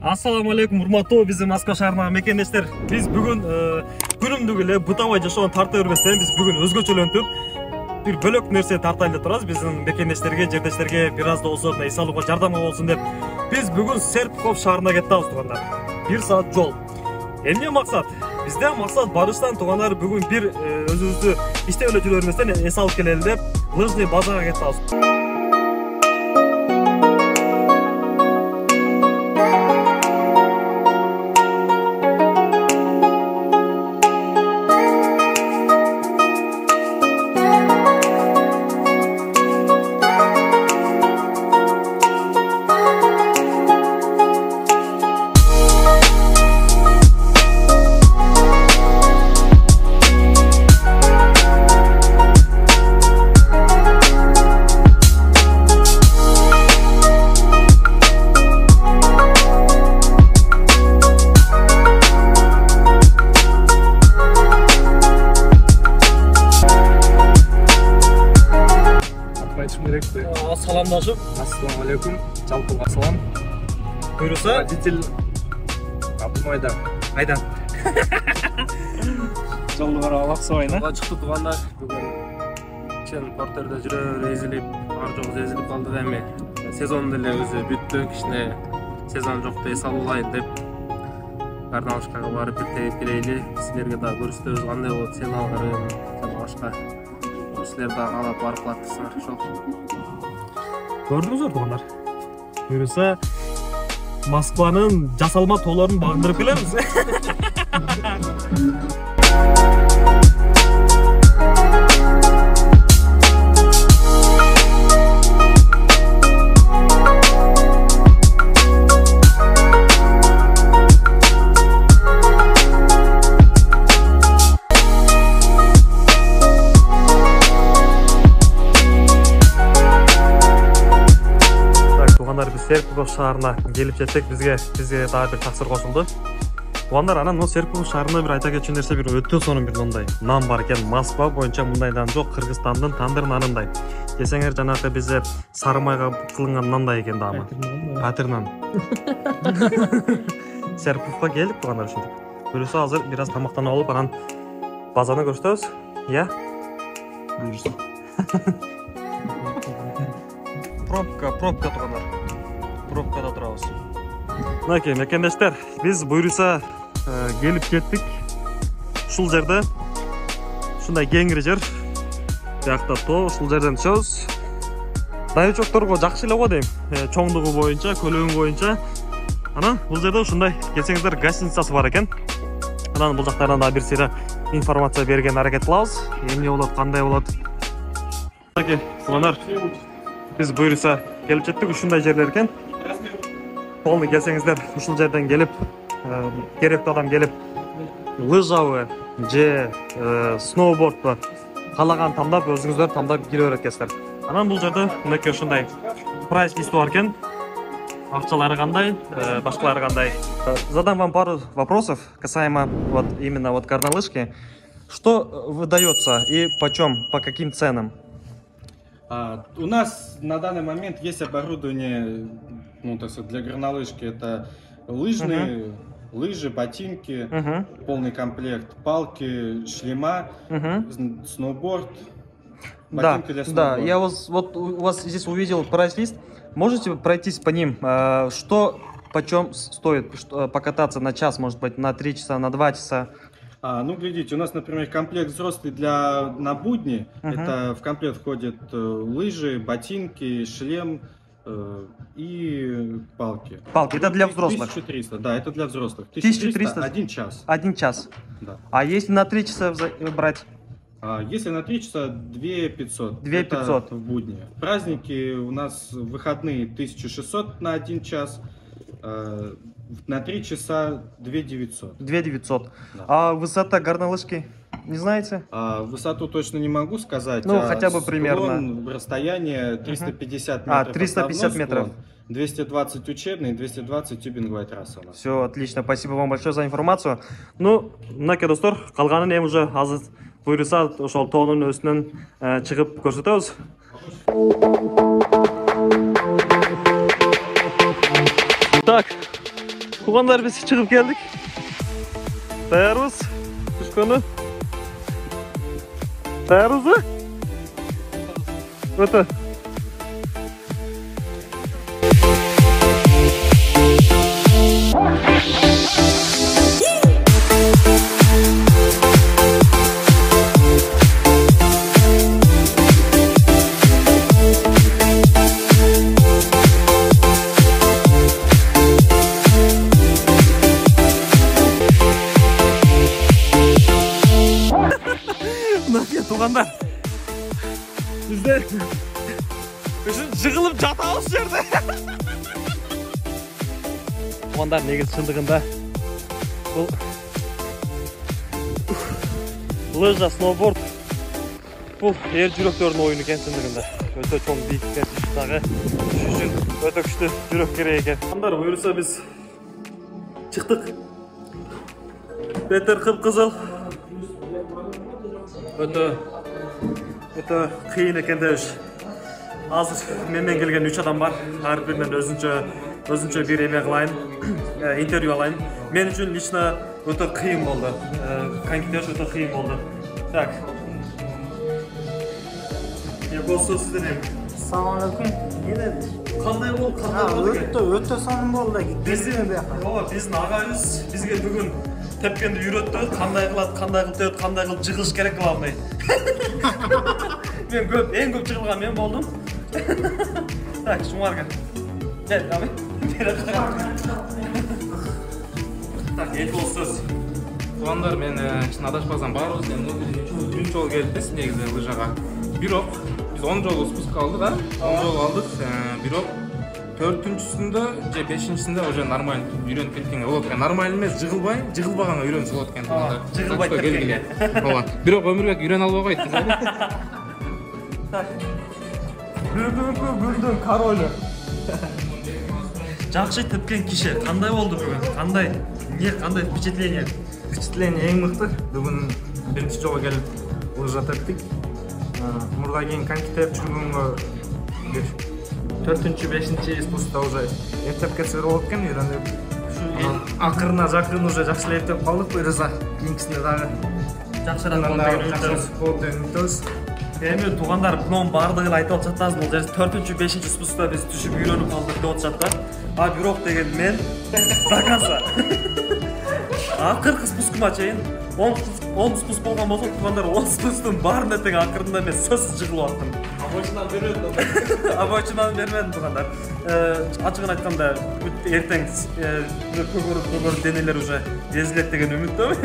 Assalamu alaikum, урматтуу биздин Москва шаарынын мекендештер. Биз бүгүн күнүмдүк эле бутабай жашоон тарта бербестен биз бүгүн өзгөчөлөнтүп бир бөлөк нерсе тартайлы деп турабыз. Биздин мекендештерге, жердештерге бир аз да болсо эс алууга жардамы болсун деп биз бүгүн Серпухов шаарына кетип атабыз туугандар. 1 саат жол. Эмне максат? Бизде максат барыштан туугандар бүгүн бир өзүбүздү иштеп эле жүрө бербестен эс алып келели деп лыжный базага кетип атабыз. Саламдашып. Ассаламу алейкум. Жалпыга салам. Буйруса, водитель Абдумайдан. Айдан. Жолду карап аксабайна. Жолго чыкты туугандар. Бүгүн чен портерде жүрөбүр, эзилип, ар жок эзилип калдык эми. Сезон деле өзү бүттү, кичине сезон жокто эс алуулайын деп Карналышкага барып бир тегип келейли. Силерге да көрсөтөбүз кандай болот, сен алгарын, жана башка. Силер да каалап барып каласыздар ошол. Көрдүңүздөр туугандар. Буйруса, Москванын жасалма тоолорун багындырып келебиз. Серпухов шаарына келип жеттик. Бизге дагы бир таксыр кошулду. Туугандар, анан но Серпухов шаарында бир айта кетчү нерсе бир өтө сонун бир мындай нан бар экен. Москва боюнча мындай нан жок, Кыргызстандын тандыр нанындай. Десеңер жанагы бизде сары майга кылынган нандай экен дагы. Патыр нан. Серпуховго келдик туугандар ушинтип. Буюрса азыр бир аз тамактанып алып, анан базаны көрсөтөбүз. Я? Буюрса. Пробка туугандар. Пробкада турабыз. Мынакей мекендештер, биз буйруса келип кеттик. Ушул жерде ушундай кеңири жер. Биякта тоо, ушул жерден түшөбүз. Дайычокторго жакшы эле го дейм. Чоңдугу боюнча, көлөмү боюнча. Анан бул жерде ушундай келсеңиздер гостиницасы бар экен. Анан бул жактардан да бир сыйра информация берген аракет кылабыз. Эмне болот, кандай болот. Мынакей, туугандар, биз буйруса келип жеттик, ушундай жерлер экен. Полный келсеңиздер, ушул жерден келип, керектүү адам келип, лыжабы же сноубордду каалаган тандап, өзүңүздөр тандап кире берет экенсиздер. Анан бул жерде мынакей ушундай прайс листи бар экен. Акчалары кандай, башкалары кандай. Задам вам пару вопросов касаемо вот именно вот горнолыжки. Что выдается и почем, по каким ценам? У нас на данный момент есть оборудование, ну, так сказать, для горнолыжки. Это лыжные, лыжи, ботинки, полный комплект, палки, шлема, сноуборд, ботинки для сноуборда. Да, я вот у вас здесь увидел прайс-лист. Можете пройтись по ним? Что почем стоит покататься на час, может быть, на 3 часа, на 2 часа? Ну, глядите, у нас, например, комплект взрослый на будни. Это в комплект входят лыжи, ботинки, шлем и палки. Палки, это для взрослых? 1300, да, это для взрослых. 1300? 1 час. 1 час? Да. А если на 3 часа брать? Если на 3 часа, 2500. 2500. В будни. Праздники у нас выходные 1600 на 1 час. На 3 часа 2900. 2900. Да. А высота горнолыжки не знаете? Высоту точно не могу сказать. Ну, хотя бы примерно. Расстояние 350 метров. 350 метров. 220 учебный, 220 тюбинговая трасса у нас. Все, отлично. Спасибо вам большое за информацию. Ну, мынакей достор, калганын эми уже азыр буйруса ошол тоонун өстүнөн чыгып көрсөтөбүз. Так, Туғандар біз шығып келдік. Dayanırız. Düşkanı. Dayanırız mı? Öte. Туғандар, біздер үшін жығылып жатамыз жерде. Туғандар, негіз шындығында бұл лыжа, сноуборд бұл ер жүректердің ойыны екен шындығында. Өте чоң биіктен тағы үшін өте күшті жүрек керек екен. Туғандар, бұйырса біз шықтық. Беттер қып-қызыл. Өте қиын екен де азыр менен келген 3 адам бар. Әр бірінен өзінше бір еме қылайын, интервью алайын. Мен үшін лично өте қиын болды. Конкетеш өте қиын болды. Так. Екосы сізден ем. Assalamualaikum. Қандай болды? Өте соның болды. Біздің ағайыз бізге бүгін тепкенді үйретті, қандай қылады, қандай қылып жығылыш керек қыламдай. Мен ең көп жығылған мен болдым. Так, шумарға. Гел, дами. Так, ет ол сөз. Туғандар, мен шын адашпасам барбыз, үш жол келдік негізі лыжаға. Бирок, біз 10 жолы спуск алдық, 10 жол алдық, бирок 4-түсінде, же 5-сінде уже нормально үйреніп кеткенге болады екен. Нормально емес, жығылбағанға үйреніп болады екен. Жығылбай тепкенге. Бирок өмірбек үйрен албай қойды. Бүгінгі королі. Жақшы тепкен киши, қандай болды бүгін? Қандай впечатление? Впечатление ең мықты. Бүгін бірінші жолға келіп лыжа тептік. Мұрда кейін конькитеп жүргенге 4-5 спуста уже ептеп кетсе болады екен, үйреніп. Ақырына жақын уже жақсылы ептеп қалдық, бұйырса кейінгісінде дағы жақсырақ болды деген үмітіміз. Эми туғандар, бұның бардығын айтып жатасыз, бұл жерде 4-5 спуста біз түшіп үйреніп қалдық деп жатты. А бирок деген мен до конца. Ақырғы спускыма чейін 10 спуск болған болса, туғандар 10 спустың барын әтең ақырында мен сөзсіз жығылып аттым. Обочинаны бермедім. Обочинаны бермедім туғандар. Ачығын айтқанда ертең көгөріп денелер уже езіледі деген үміттемін.